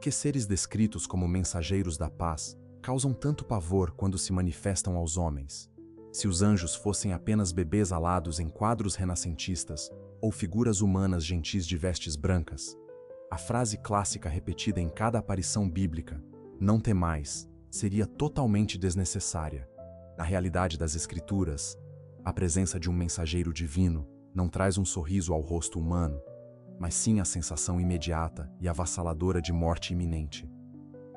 Porque seres descritos como mensageiros da paz causam tanto pavor quando se manifestam aos homens. Se os anjos fossem apenas bebês alados em quadros renascentistas ou figuras humanas gentis de vestes brancas, a frase clássica repetida em cada aparição bíblica, "não temais", seria totalmente desnecessária. Na realidade das Escrituras, a presença de um mensageiro divino não traz um sorriso ao rosto humano, mas sim a sensação imediata e avassaladora de morte iminente.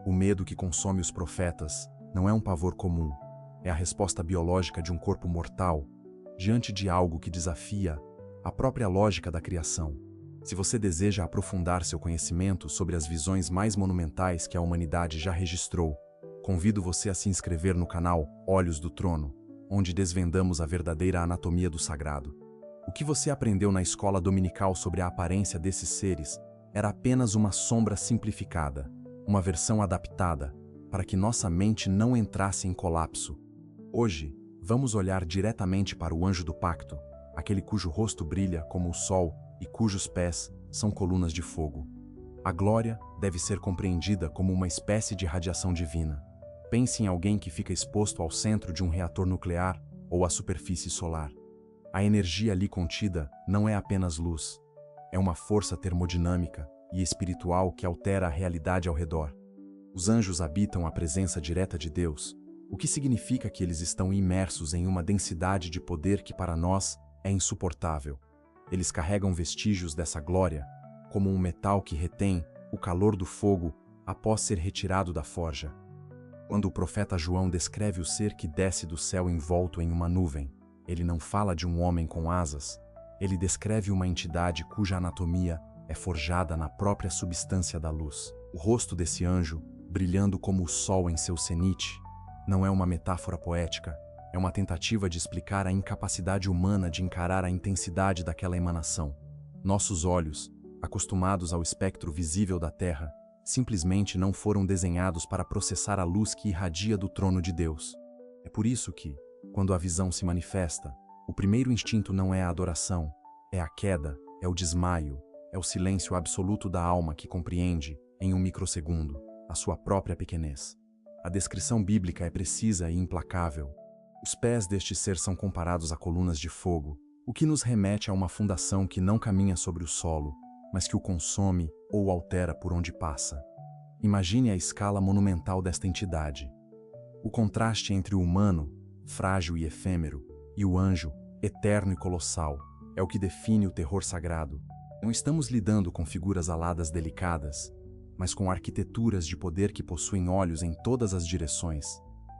O medo que consome os profetas não é um pavor comum, é a resposta biológica de um corpo mortal diante de algo que desafia a própria lógica da criação. Se você deseja aprofundar seu conhecimento sobre as visões mais monumentais que a humanidade já registrou, convido você a se inscrever no canal Olhos do Trono, onde desvendamos a verdadeira anatomia do sagrado. O que você aprendeu na escola dominical sobre a aparência desses seres era apenas uma sombra simplificada, uma versão adaptada, para que nossa mente não entrasse em colapso. Hoje, vamos olhar diretamente para o anjo do pacto, aquele cujo rosto brilha como o sol e cujos pés são colunas de fogo. A glória deve ser compreendida como uma espécie de radiação divina. Pense em alguém que fica exposto ao centro de um reator nuclear ou à superfície solar. A energia ali contida não é apenas luz, é uma força termodinâmica e espiritual que altera a realidade ao redor. Os anjos habitam a presença direta de Deus, o que significa que eles estão imersos em uma densidade de poder que para nós é insuportável. Eles carregam vestígios dessa glória, como um metal que retém o calor do fogo após ser retirado da forja. Quando o profeta João descreve o ser que desce do céu envolto em uma nuvem, ele não fala de um homem com asas, ele descreve uma entidade cuja anatomia é forjada na própria substância da luz. O rosto desse anjo, brilhando como o sol em seu cenite, não é uma metáfora poética, é uma tentativa de explicar a incapacidade humana de encarar a intensidade daquela emanação. Nossos olhos, acostumados ao espectro visível da Terra, simplesmente não foram desenhados para processar a luz que irradia do trono de Deus. É por isso que, quando a visão se manifesta, o primeiro instinto não é a adoração, é a queda, é o desmaio, é o silêncio absoluto da alma que compreende, em um microsegundo, a sua própria pequenez. A descrição bíblica é precisa e implacável. Os pés deste ser são comparados a colunas de fogo, o que nos remete a uma fundação que não caminha sobre o solo, mas que o consome ou altera por onde passa. Imagine a escala monumental desta entidade. O contraste entre o humano, frágil e efêmero, e o anjo, eterno e colossal, é o que define o terror sagrado. Não estamos lidando com figuras aladas delicadas, mas com arquiteturas de poder que possuem olhos em todas as direções,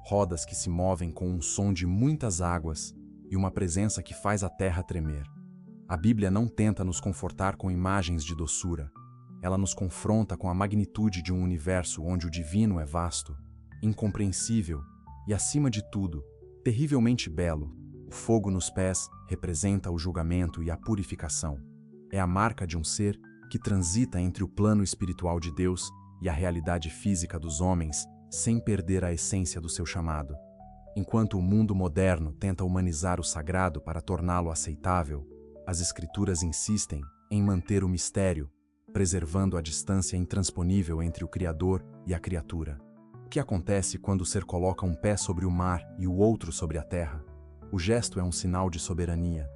rodas que se movem com um som de muitas águas e uma presença que faz a terra tremer. A Bíblia não tenta nos confortar com imagens de doçura. Ela nos confronta com a magnitude de um universo onde o divino é vasto, incompreensível e, acima de tudo, terrivelmente belo. O fogo nos pés representa o julgamento e a purificação. É a marca de um ser que transita entre o plano espiritual de Deus e a realidade física dos homens sem perder a essência do seu chamado. Enquanto o mundo moderno tenta humanizar o sagrado para torná-lo aceitável, as Escrituras insistem em manter o mistério, preservando a distância intransponível entre o Criador e a criatura. O que acontece quando o ser coloca um pé sobre o mar e o outro sobre a terra? O gesto é um sinal de soberania.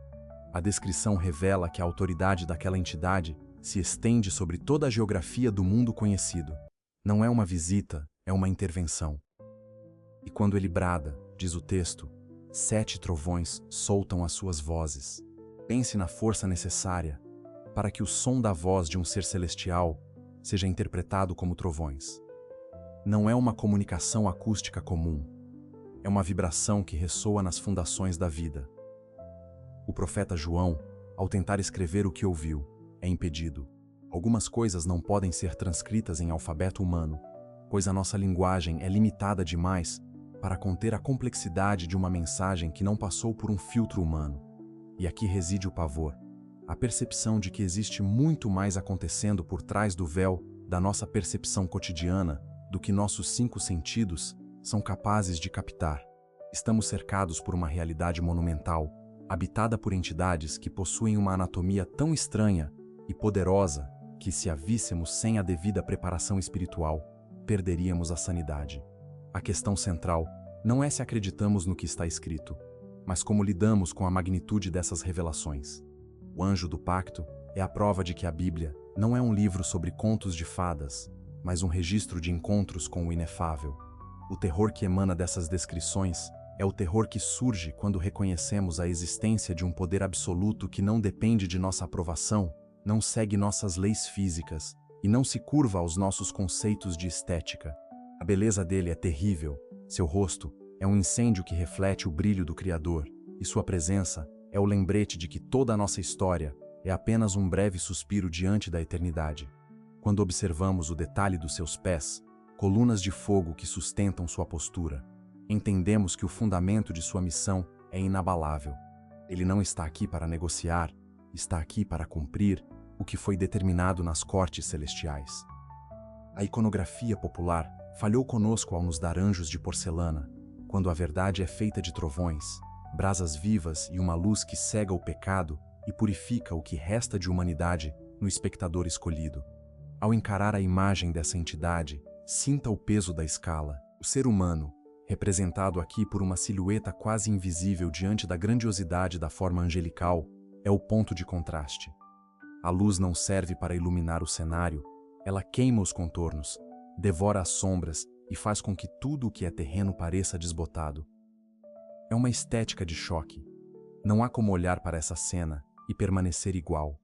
A descrição revela que a autoridade daquela entidade se estende sobre toda a geografia do mundo conhecido. Não é uma visita, é uma intervenção. E quando ele brada, diz o texto, 7 trovões soltam as suas vozes. Pense na força necessária para que o som da voz de um ser celestial seja interpretado como trovões. Não é uma comunicação acústica comum, é uma vibração que ressoa nas fundações da vida. O profeta João, ao tentar escrever o que ouviu, é impedido. Algumas coisas não podem ser transcritas em alfabeto humano, pois a nossa linguagem é limitada demais para conter a complexidade de uma mensagem que não passou por um filtro humano. E aqui reside o pavor, a percepção de que existe muito mais acontecendo por trás do véu da nossa percepção cotidiana do que nossos 5 sentidos são capazes de captar. Estamos cercados por uma realidade monumental, habitada por entidades que possuem uma anatomia tão estranha e poderosa que, se a víssemos sem a devida preparação espiritual, perderíamos a sanidade. A questão central não é se acreditamos no que está escrito, mas como lidamos com a magnitude dessas revelações. O Anjo do Pacto é a prova de que a Bíblia não é um livro sobre contos de fadas, mas um registro de encontros com o inefável. O terror que emana dessas descrições é o terror que surge quando reconhecemos a existência de um poder absoluto que não depende de nossa aprovação, não segue nossas leis físicas e não se curva aos nossos conceitos de estética. A beleza dele é terrível, seu rosto é um incêndio que reflete o brilho do Criador, e sua presença é o lembrete de que toda a nossa história é apenas um breve suspiro diante da eternidade. Quando observamos o detalhe dos seus pés, colunas de fogo que sustentam sua postura, entendemos que o fundamento de sua missão é inabalável. Ele não está aqui para negociar, está aqui para cumprir o que foi determinado nas cortes celestiais. A iconografia popular falhou conosco ao nos dar anjos de porcelana, quando a verdade é feita de trovões, brasas vivas e uma luz que cega o pecado e purifica o que resta de humanidade no espectador escolhido. Ao encarar a imagem dessa entidade, sinta o peso da escala. O ser humano, representado aqui por uma silhueta quase invisível diante da grandiosidade da forma angelical, é o ponto de contraste. A luz não serve para iluminar o cenário, ela queima os contornos, devora as sombras e faz com que tudo o que é terreno pareça desbotado. É uma estética de choque. Não há como olhar para essa cena e permanecer igual.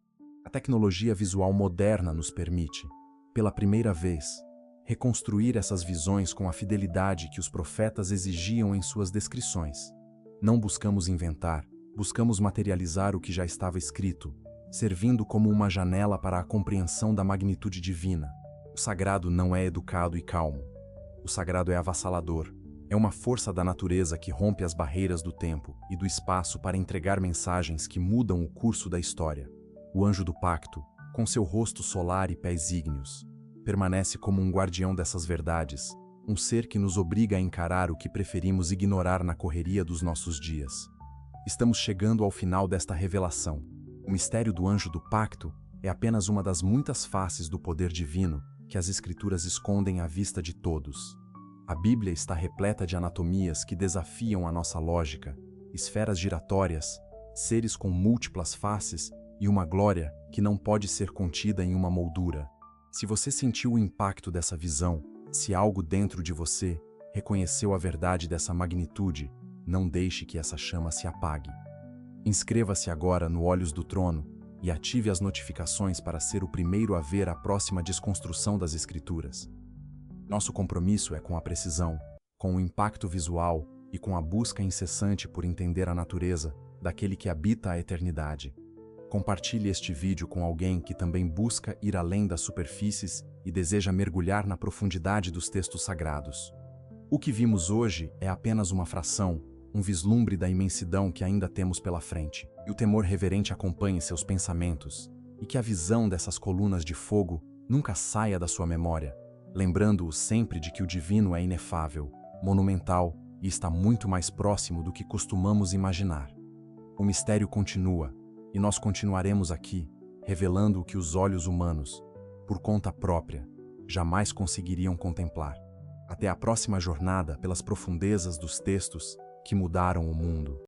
A tecnologia visual moderna nos permite, pela primeira vez, reconstruir essas visões com a fidelidade que os profetas exigiam em suas descrições. Não buscamos inventar, buscamos materializar o que já estava escrito, servindo como uma janela para a compreensão da magnitude divina. O sagrado não é educado e calmo. O sagrado é avassalador. É uma força da natureza que rompe as barreiras do tempo e do espaço para entregar mensagens que mudam o curso da história. O Anjo do Pacto, com seu rosto solar e pés ígneos, permanece como um guardião dessas verdades, um ser que nos obriga a encarar o que preferimos ignorar na correria dos nossos dias. Estamos chegando ao final desta revelação. O mistério do Anjo do Pacto é apenas uma das muitas faces do poder divino que as Escrituras escondem à vista de todos. A Bíblia está repleta de anatomias que desafiam a nossa lógica, esferas giratórias, seres com múltiplas faces e uma glória que não pode ser contida em uma moldura. Se você sentiu o impacto dessa visão, se algo dentro de você reconheceu a verdade dessa magnitude, não deixe que essa chama se apague. Inscreva-se agora no Olhos do Trono e ative as notificações para ser o primeiro a ver a próxima desconstrução das Escrituras. Nosso compromisso é com a precisão, com o impacto visual e com a busca incessante por entender a natureza daquele que habita a eternidade. Compartilhe este vídeo com alguém que também busca ir além das superfícies e deseja mergulhar na profundidade dos textos sagrados. O que vimos hoje é apenas uma fração, um vislumbre da imensidão que ainda temos pela frente. E o temor reverente acompanhe seus pensamentos, e que a visão dessas colunas de fogo nunca saia da sua memória, lembrando-o sempre de que o divino é inefável, monumental e está muito mais próximo do que costumamos imaginar. O mistério continua, e nós continuaremos aqui, revelando o que os olhos humanos, por conta própria, jamais conseguiriam contemplar. Até a próxima jornada pelas profundezas dos textos que mudaram o mundo.